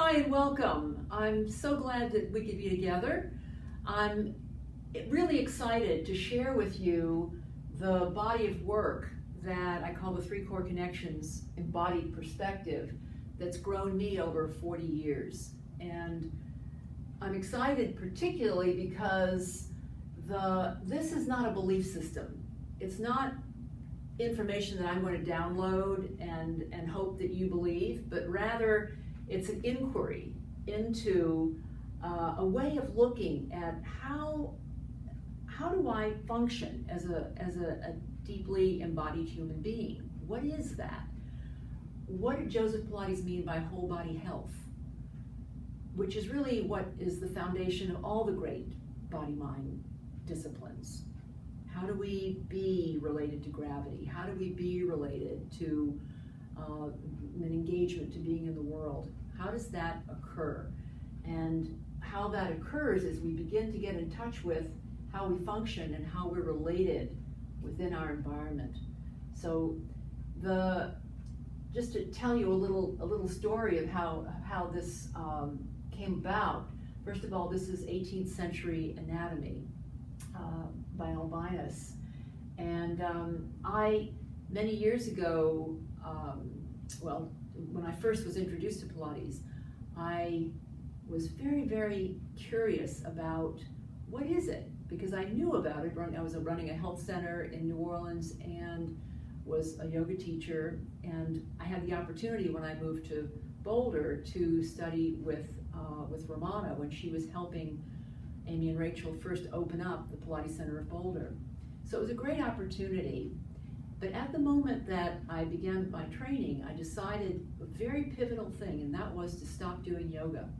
Hi and welcome. I'm so glad that we could be together. I'm really excited to share with you the body of work that I call the 3 Core Connections Embodied Perspective that's grown me over 40 years. And I'm excited particularly because this is not a belief system. It's not information that I'm going to download and hope that you believe, but rather it's an inquiry into a way of looking at how do I function as a deeply embodied human being? What is that? What did Joseph Pilates mean by whole body health? Which is really what is the foundation of all the great body-mind disciplines. How do we be related to gravity? How do we be related to an engagement to being in the world? How does that occur? And how that occurs is we begin to get in touch with how we function and how we're related within our environment. So just to tell you a little story of how this came about. First of all, this is 18th century anatomy by Albinus. And many years ago, when I first was introduced to Pilates, I was very, very curious about what is it? Because I knew about it. I was running a health center in New Orleans and was a yoga teacher. And I had the opportunity when I moved to Boulder to study with Ramana when she was helping Amy and Rachel first open up the Pilates Center of Boulder. So it was a great opportunity. But at the moment that I began my training, I decided a very pivotal thing, and that was to stop doing yoga,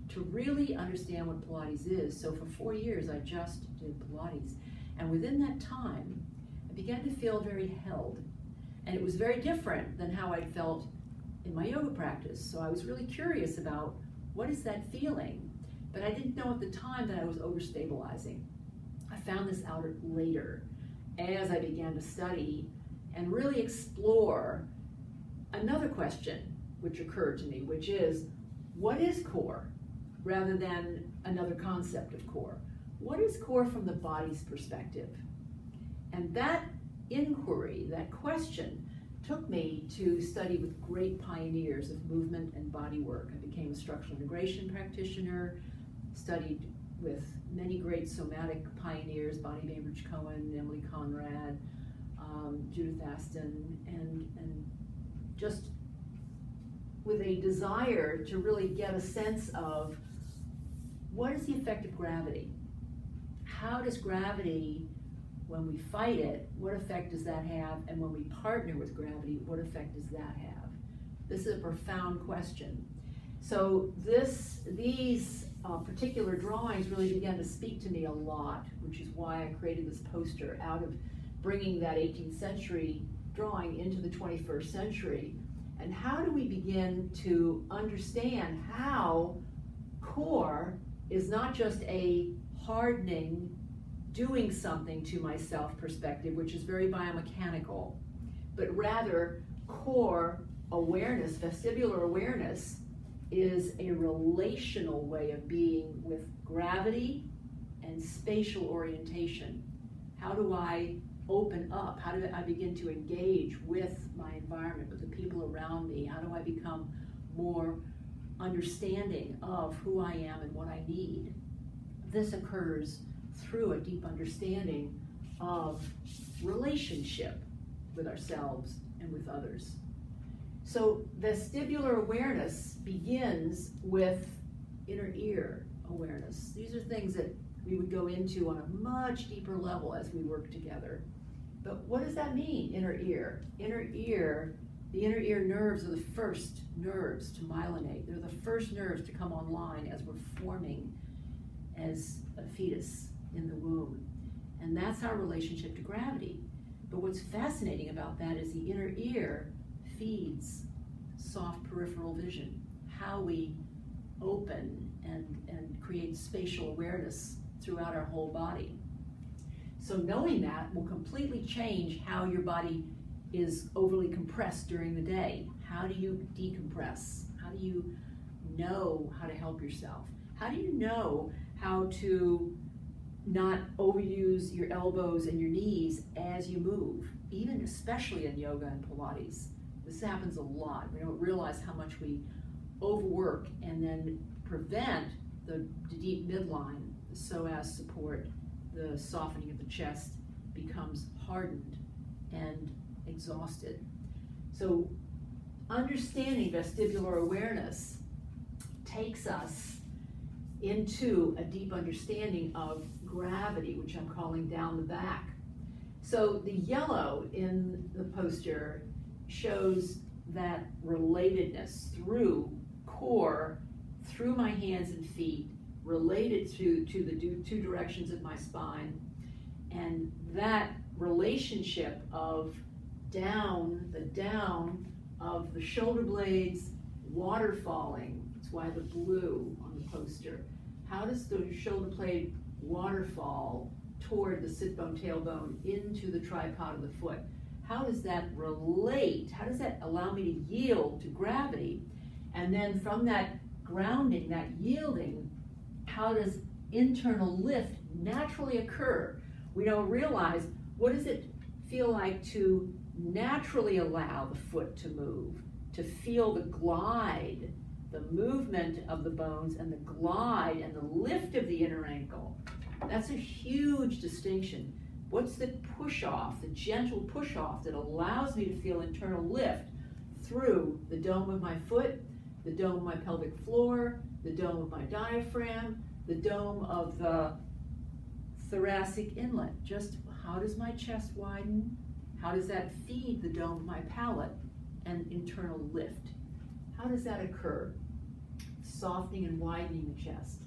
to really understand what Pilates is. So for 4 years, I just did Pilates. And within that time, I began to feel very held. And it was very different than how I'd felt in my yoga practice. So I was really curious about what is that feeling? But I didn't know at the time that I was overstabilizing. I found this out later as I began to study and really explore another question which occurred to me, which is, what is core? Rather than another concept of core. What is core from the body's perspective? And that inquiry, that question, took me to study with great pioneers of movement and body work. I became a structural integration practitioner, studied with many great somatic pioneers, Bonnie Bainbridge Cohen, Emily Conrad, Judith Aston, and just with a desire to really get a sense of what is the effect of gravity? How does gravity, when we fight it, what effect does that have? And when we partner with gravity, what effect does that have? This is a profound question. So these particular drawings really began to speak to me a lot, which is why I created this poster out of bringing that 18th century drawing into the 21st century. And how do we begin to understand how core is not just a hardening, doing something to myself perspective, which is very biomechanical, but rather core awareness, vestibular awareness, is a relational way of being with gravity and spatial orientation. How do I open up? How do I begin to engage with my environment, with the people around me? How do I become more understanding of who I am and what I need? This occurs through a deep understanding of relationship with ourselves and with others. So vestibular awareness begins with inner ear awareness. These are things that we would go into on a much deeper level as we work together. But what does that mean, inner ear? Inner ear, the inner ear nerves are the first nerves to myelinate. They're the first nerves to come online as we're forming as a fetus in the womb. And that's our relationship to gravity. But what's fascinating about that is the inner ear feeds soft peripheral vision, how we open and create spatial awareness throughout our whole body. So knowing that will completely change how your body is overly compressed during the day. How do you decompress? How do you know how to help yourself? How do you know how to not overuse your elbows and your knees as you move, even especially in yoga and Pilates? This happens a lot. We don't realize how much we overwork and then prevent the deep midline, the psoas support, the softening of the chest becomes hardened and exhausted. So understanding vestibular awareness takes us into a deep understanding of gravity, which I'm calling down the back. So the yellow in the poster shows that relatedness through core, through my hands and feet, related to the two directions of my spine, and that relationship of down of the shoulder blades, water falling. That's why the blue on the poster. How does the shoulder blade waterfall toward the sit bone, tailbone, into the tripod of the foot? How does that relate? How does that allow me to yield to gravity? And then from that grounding, that yielding, how does internal lift naturally occur? We don't realize, what does it feel like to naturally allow the foot to move, to feel the glide, the movement of the bones and the glide and the lift of the inner ankle? That's a huge distinction. What's the push off, the gentle push off that allows me to feel internal lift through the dome of my foot, the dome of my pelvic floor, the dome of my diaphragm, the dome of the thoracic inlet? Just how does my chest widen? How does that feed the dome of my palate and internal lift? How does that occur? Softening and widening the chest.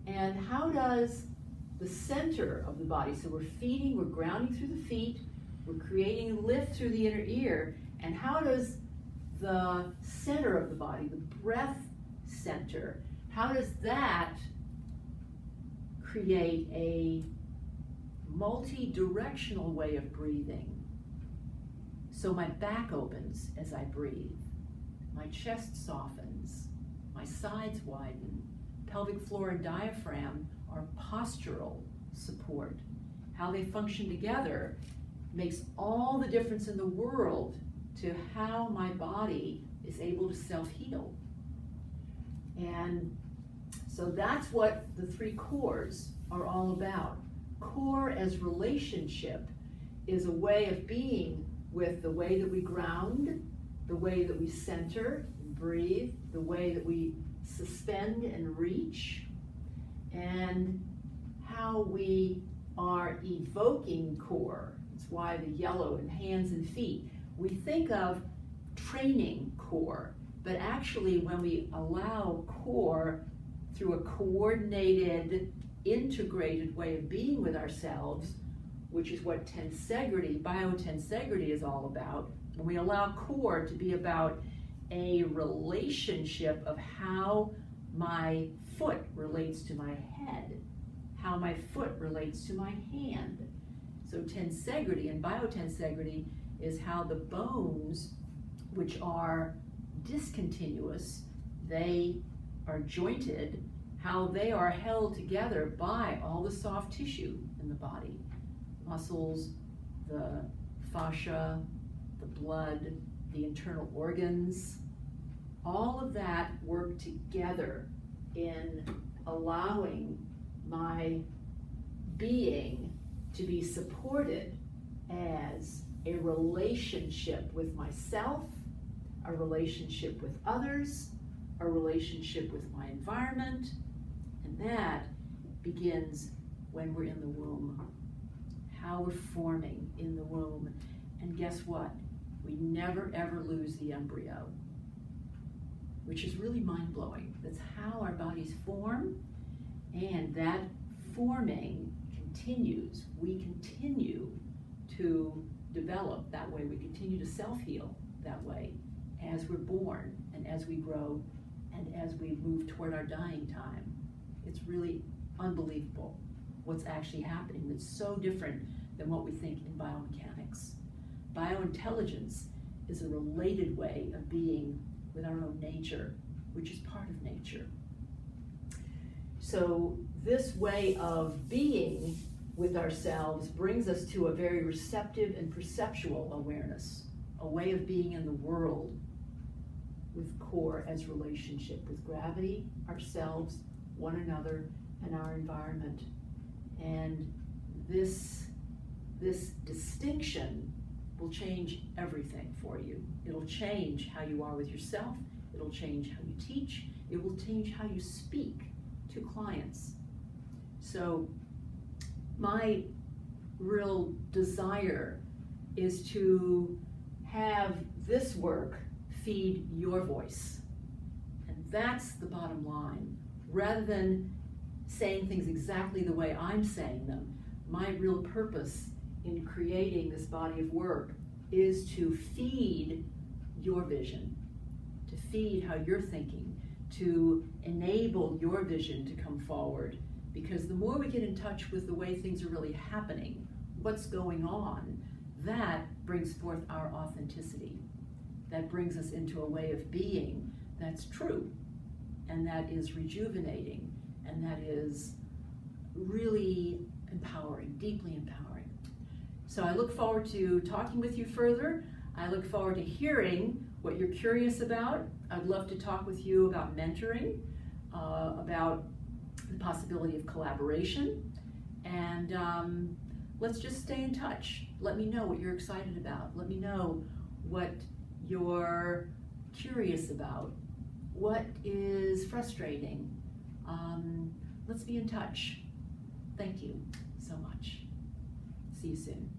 And how does the center of the body, so we're feeding, we're grounding through the feet, we're creating lift through the inner ear, and how does the center of the body, the breath center, how does that create a multi-directional way of breathing? So my back opens as I breathe, my chest softens, my sides widen, pelvic floor and diaphragm are postural support. How they function together makes all the difference in the world to how my body is able to self-heal. And so that's what the three cores are all about. Core as relationship is a way of being with the way that we ground, the way that we center and breathe, the way that we suspend and reach, and how we are evoking core. That's why the yellow in hands and feet. We think of training core, but actually when we allow core through a coordinated, integrated way of being with ourselves, which is what tensegrity, biotensegrity is all about, when we allow core to be about a relationship of how my foot relates to my head, how my foot relates to my hand. So tensegrity and biotensegrity is how the bones, which are discontinuous, they are jointed, how they are held together by all the soft tissue in the body. Muscles, the fascia, the blood, the internal organs, all of that work together in allowing my being to be supported as a relationship with myself, a relationship with others, a relationship with my environment, and that begins when we're in the womb. How we're forming in the womb. And guess what? We never ever lose the embryo, which is really mind-blowing. That's how our bodies form, and that forming continues. We continue to develop that way. We continue to self-heal that way as we're born and as we grow and as we move toward our dying time. It's really unbelievable what's actually happening. That's so different than what we think in biomechanics. Biointelligence is a related way of being with our own nature which is part of nature. So this way of being with ourselves brings us to a very receptive and perceptual awareness, a way of being in the world with core as relationship with gravity, ourselves, one another, and our environment. And this distinction will change everything for you. It'll change how you are with yourself. It'll change how you teach. It will change how you speak to clients. So my real desire is to have this work feed your voice. And that's the bottom line. Rather than saying things exactly the way I'm saying them, my real purpose in creating this body of work is to feed your vision, to feed how you're thinking, to enable your vision to come forward. Because the more we get in touch with the way things are really happening, what's going on, that brings forth our authenticity. That brings us into a way of being that's true, and that is rejuvenating, and that is really empowering, deeply empowering. So I look forward to talking with you further. I look forward to hearing what you're curious about. I'd love to talk with you about mentoring, about the possibility of collaboration, and let's just stay in touch. Let me know what you're excited about. Let me know what you're curious about. What is frustrating? Let's be in touch. Thank you so much. See you soon.